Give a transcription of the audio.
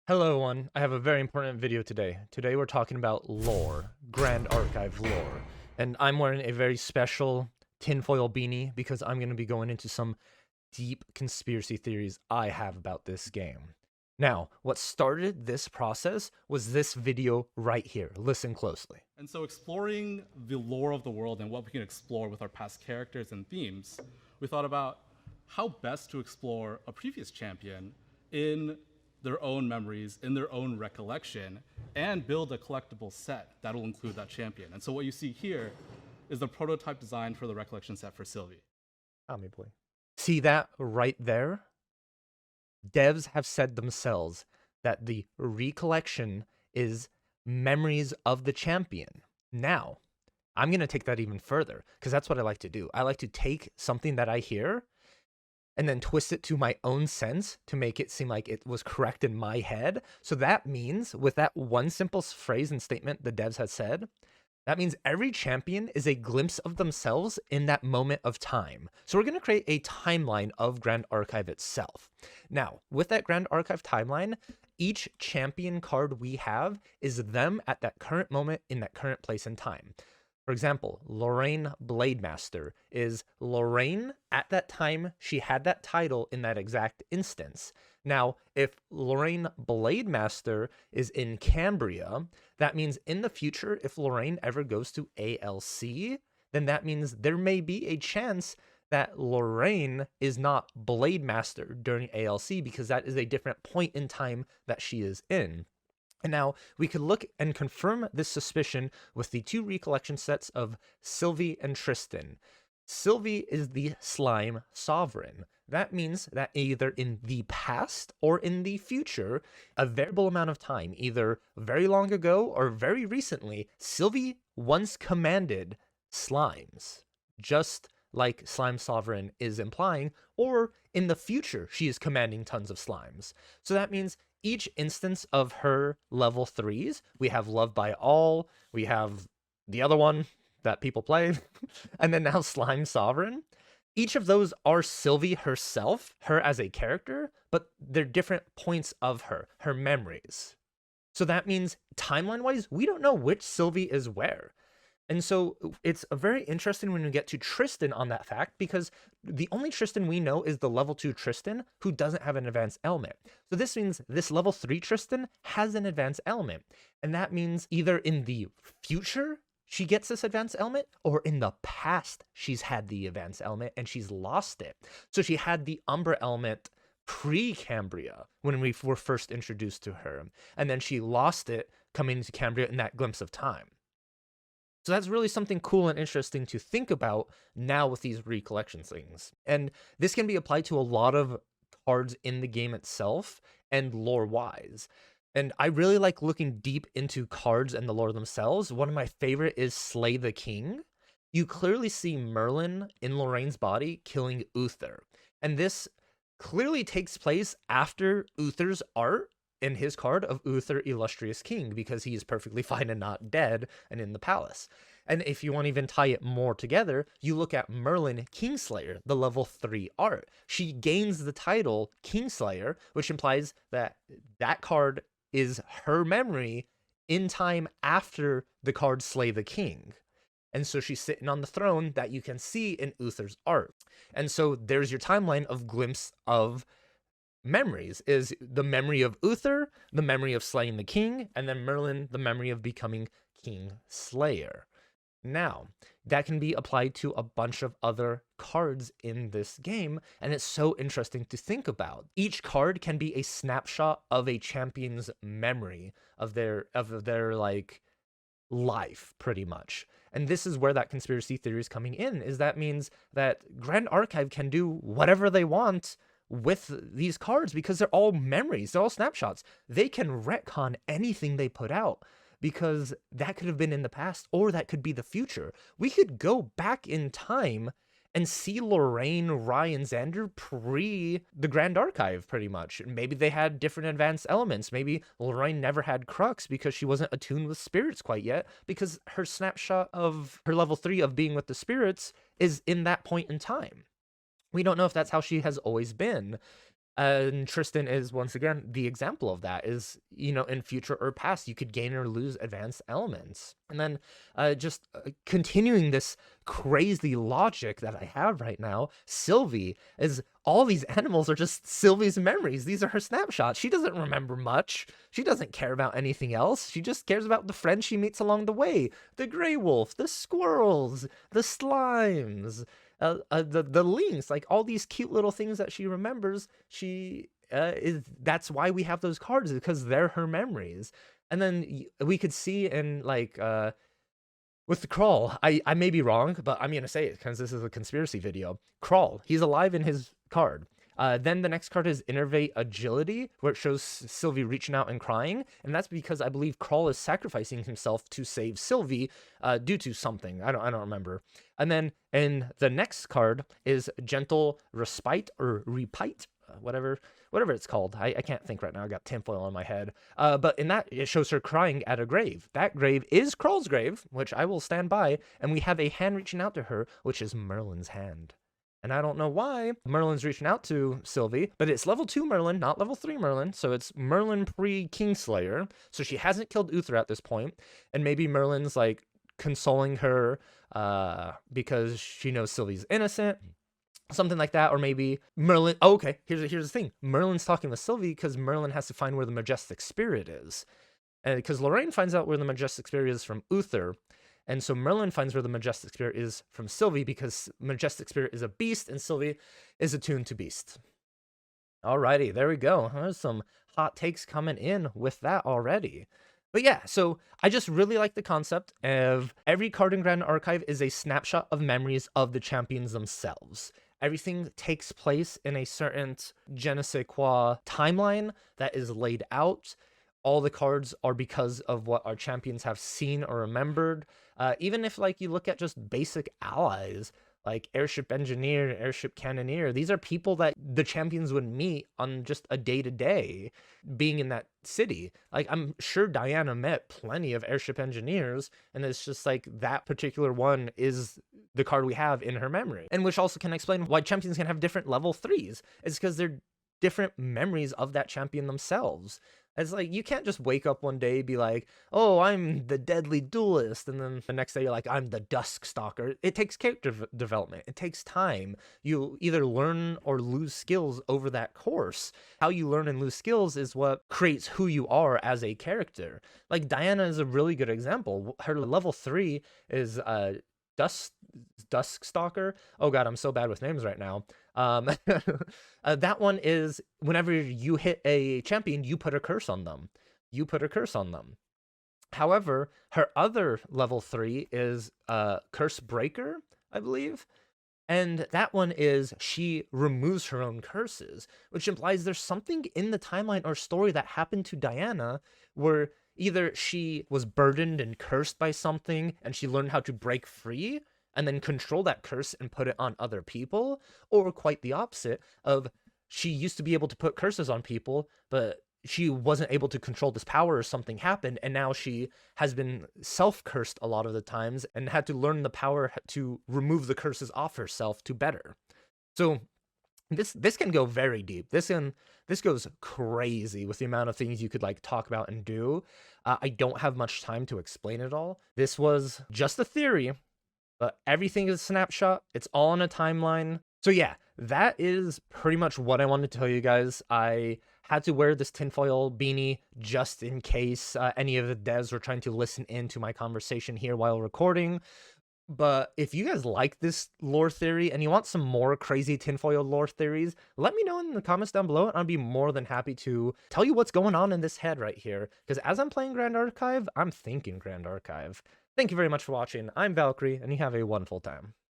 Hello, everyone. I have a very important video today. Today we're talking about lore, Grandarchive lore. And I'm wearing a very special tinfoil beanie because I'm going to be going into some deep conspiracy theories I have about this game. Now, what started this process was this video right here. Listen closely. And so, exploring the lore of the world and what we can explore with our past characters and themes, we thought about how best to explore a previous champion in their own memories, in their own recollection, and build a collectible set that will include that champion. And so, what you see here is the prototype design for the recollection set for Sylvie. Tommy boy. See that right there? Devs have said themselves that the recollection is memories of the champion. Now, I'm going to take that even further because that's what I like to do. I like to take something that I hear and then twist it to my own sense to make it seem like it was correct in my head. So that means with that one simple phrase and statement the devs had said, that means every champion is a glimpse of themselves in that moment of time. So we're going to create a timeline of Grandarchive itself. Now, with that Grandarchive timeline, each champion card we have is them at that current moment in that current place and time. For example, Lorraine Blademaster is Lorraine at that time she had that title in that exact instance. Now, if Lorraine Blademaster is in Cambria, that means in the future, if Lorraine ever goes to ALC, then that means there may be a chance that Lorraine is not Blademaster during ALC because that is a different point in time that she is in. And now we could look and confirm this suspicion with the two recollection sets of Sylvie and Tristan. Sylvie is the slime sovereign. That means that either in the past or in the future, a variable amount of time, either very long ago or very recently, Sylvie once commanded slimes, just like Slime Sovereign is implying, or in the future, she is commanding tons of slimes. So that means each instance of her level 3s, we have Love by All, we have the other one that people play, and then now Slime Sovereign. Each of those are Sylvie herself, her as a character, but they're different points of her memories. So that means timeline-wise, we don't know which Sylvie is where. And so it's very interesting when we get to Tristan on that fact, because the only Tristan we know is the level 2 Tristan who doesn't have an advanced element. So this means this level 3 Tristan has an advanced element. And that means either in the future she gets this advanced element, or in the past she's had the advanced element and she's lost it. So she had the Umbra element pre-Cambria when we were first introduced to her. And then she lost it coming into Cambria in that glimpse of time. So that's really something cool and interesting to think about now with these recollection things. And this can be applied to a lot of cards in the game itself and lore-wise. And I really like looking deep into cards and the lore themselves. One of my favorite is Slay the King. You clearly see Merlin in Lorraine's body killing Uther. And this clearly takes place after Uther's art in his card of Uther Illustrious King, because he is perfectly fine and not dead and in the palace. And if you want to even tie it more together, you look at Merlin Kingslayer, the level 3 art. She gains the title Kingslayer, which implies that that card is her memory in time after the card Slay the King. And so she's sitting on the throne that you can see in Uther's art. And so there's your timeline of glimpse of memories, is the memory of Uther, the memory of slaying the king, and then Merlin, the memory of becoming King Slayer. Now, that can be applied to a bunch of other cards in this game, and it's so interesting to think about. Each card can be a snapshot of a champion's memory of their like life, pretty much. And this is where that conspiracy theory is coming in, is that means that Grandarchive can do whatever they want with these cards because they're all memories, they're all snapshots. They can retcon anything they put out because that could have been in the past or that could be the future. We could go back in time and see Lorraine, Ryan, Xander pre the Grandarchive, pretty much. Maybe they had different advanced elements. Maybe Lorraine never had Crux because she wasn't attuned with spirits quite yet, because her snapshot of her level 3 of being with the spirits is in that point in time. We don't know if that's how she has always been. And Tristan is once again the example of that. Is, you know, in future or past, you could gain or lose advanced elements. And then just continuing this crazy logic that I have right now, Sylvie is all these animals are just Sylvie's memories. These are her snapshots. She doesn't remember much. She doesn't care about anything else. She just cares about the friends she meets along the way. The gray wolf, the squirrels, the slimes, the links, like all these cute little things that she remembers. She is that's why we have those cards, because they're her memories. And then we could see in like with the Crawl, I may be wrong, but I'm gonna say it because this is a conspiracy video. Crawl, he's alive in his card. Then the next card is Innervate Agility, where it shows Sylvie reaching out and crying, and that's because I believe Crawl is sacrificing himself to save Sylvie due to something. I don't remember. And then in the next card is Gentle Respite or Repite, whatever it's called. I can't think right now. I got tinfoil on my head. But in that, it shows her crying at a grave. That grave is Crawl's grave, which I will stand by, and we have a hand reaching out to her, which is Merlin's hand. And I don't know why Merlin's reaching out to Sylvie, but it's level 2 Merlin, not level 3 Merlin. So it's Merlin pre-Kingslayer. So she hasn't killed Uther at this point. And maybe Merlin's like consoling her because she knows Sylvie's innocent. Something like that. Or maybe Merlin... Oh, okay, here's the thing. Merlin's talking with Sylvie because Merlin has to find where the Majestic Spirit is. And because Lorraine finds out where the Majestic Spirit is from Uther. And so Merlin finds where the Majestic Spirit is from Sylvie, because Majestic Spirit is a beast and Sylvie is attuned to beast. Alrighty, there we go. There's some hot takes coming in with that already. But yeah, so I just really like the concept of every card in Grandarchive is a snapshot of memories of the champions themselves. Everything takes place in a certain je ne sais quoi timeline that is laid out. All the cards are because of what our champions have seen or remembered. Even if like you look at just basic allies, like Airship Engineer, Airship Cannoneer, these are people that the champions would meet on just a day-to-day being in that city. Like, I'm sure Diana met plenty of Airship Engineers, and it's just like that particular one is the card we have in her memory. And which also can explain why champions can have different level 3s. It's because they're different memories of that champion themselves. It's like, you can't just wake up one day, be like, oh, I'm the deadly duelist, and then the next day you're like, I'm the dusk stalker. It takes character development. It takes time. You either learn or lose skills over that course. How you learn and lose skills is what creates who you are as a character. Like, Diana is a really good example. Her level 3 is Dusk Stalker. Oh god, I'm so bad with names right now. That one is whenever you hit a champion, you put a curse on them. However, her other level 3 is Curse Breaker, I believe. And that one is she removes her own curses, which implies there's something in the timeline or story that happened to Diana where either she was burdened and cursed by something and she learned how to break free and then control that curse and put it on other people, or quite the opposite of she used to be able to put curses on people, but she wasn't able to control this power or something happened, and now she has been self-cursed a lot of the times and had to learn the power to remove the curses off herself to better. So this can go very deep. This goes crazy with the amount of things you could like talk about and do. I don't have much time to explain it all. This was just a theory, but everything is a snapshot. It's all on a timeline. So yeah, that is pretty much what I wanted to tell you guys. I had to wear this tinfoil beanie just in case any of the devs were trying to listen into my conversation here while recording. But if you guys like this lore theory and you want some more crazy tinfoil lore theories, let me know in the comments down below, and I'll be more than happy to tell you what's going on in this head right here. Because as I'm playing Grandarchive, I'm thinking Grandarchive. Thank you very much for watching. I'm Valkyrie, and you have a wonderful time.